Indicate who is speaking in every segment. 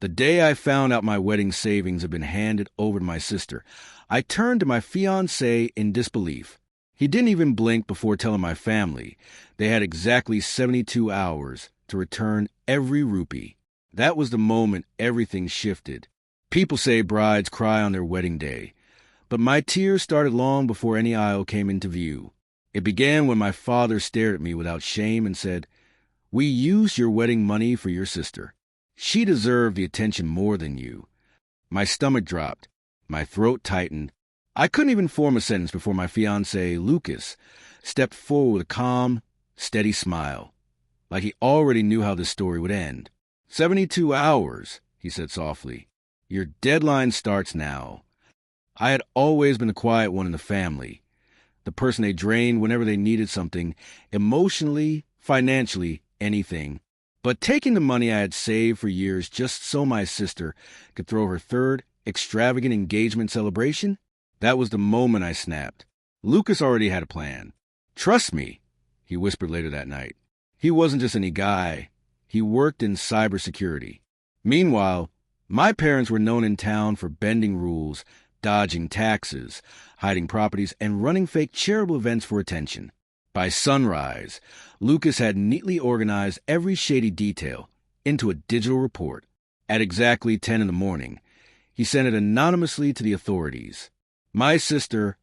Speaker 1: The day I found out my wedding savings had been handed over to my sister, I turned to my fiancé in disbelief. He didn't even blink before telling my family they had exactly 72 hours to return every rupee. That was the moment everything shifted. People say brides cry on their wedding day, but my tears started long before any aisle came into view. It began when my father stared at me without shame and said, "We used your wedding money for your sister. She deserved the attention more than you." My stomach dropped. My throat tightened. I couldn't even form a sentence before my fiancé, Lucas, stepped forward with a calm, steady smile, like he already knew how this story would end. 72 hours, he said softly. Your deadline starts now. I had always been the quiet one in the family, the person they drained whenever they needed something, emotionally, financially, anything. But taking the money I had saved for years just so my sister could throw her third extravagant engagement celebration, that was the moment I snapped. Lucas already had a plan. "Trust me," he whispered later that night. He wasn't just any guy. He worked in cybersecurity. Meanwhile, my parents were known in town for bending rules, dodging taxes, hiding properties, and running fake charitable events for attention. By sunrise, Lucas had neatly organized every shady detail into a digital report. At exactly 10 in the morning, he sent it anonymously to the authorities. My sister,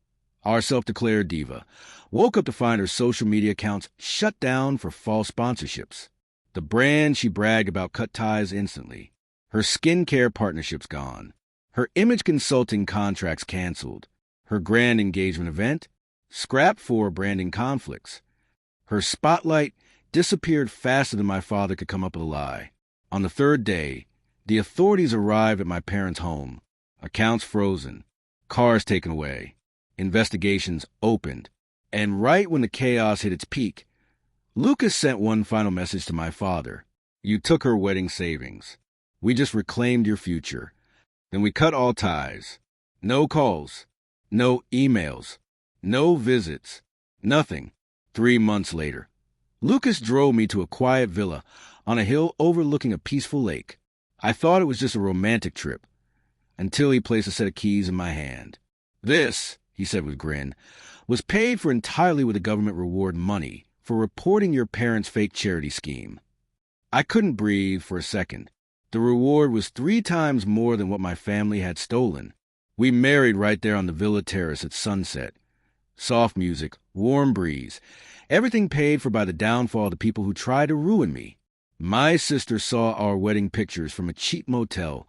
Speaker 1: our self-declared diva, woke up to find her social media accounts shut down for false sponsorships. The brand she bragged about cut ties instantly. Her skincare partnerships gone. Her image consulting contracts canceled. Her grand engagement event scrapped for branding conflicts. Her spotlight disappeared faster than my father could come up with a lie. On the third day, the authorities arrived at my parents' home. Accounts frozen. Cars taken away. Investigations opened. And right when the chaos hit its peak, Lucas sent one final message to my father. "You took her wedding savings. We just reclaimed your future." Then we cut all ties. No calls. No emails. No visits. Nothing. 3 months later, Lucas drove me to a quiet villa on a hill overlooking a peaceful lake. I thought it was just a romantic trip, until he placed a set of keys in my hand. "This," he said with a grin, "was paid for entirely with the government reward money for reporting your parents' fake charity scheme." I couldn't breathe for a second. The reward was 3 times more than what my family had stolen. We married right there on the villa terrace at sunset. Soft music, warm breeze, everything paid for by the downfall of the people who tried to ruin me. My sister saw our wedding pictures from a cheap motel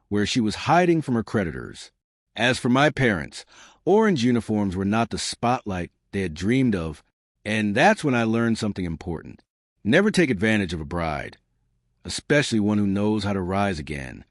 Speaker 1: where she was hiding from her creditors. As for my parents, orange uniforms were not the spotlight they had dreamed of, and that's when I learned something important. Never take advantage of a bride, especially one who knows how to rise again.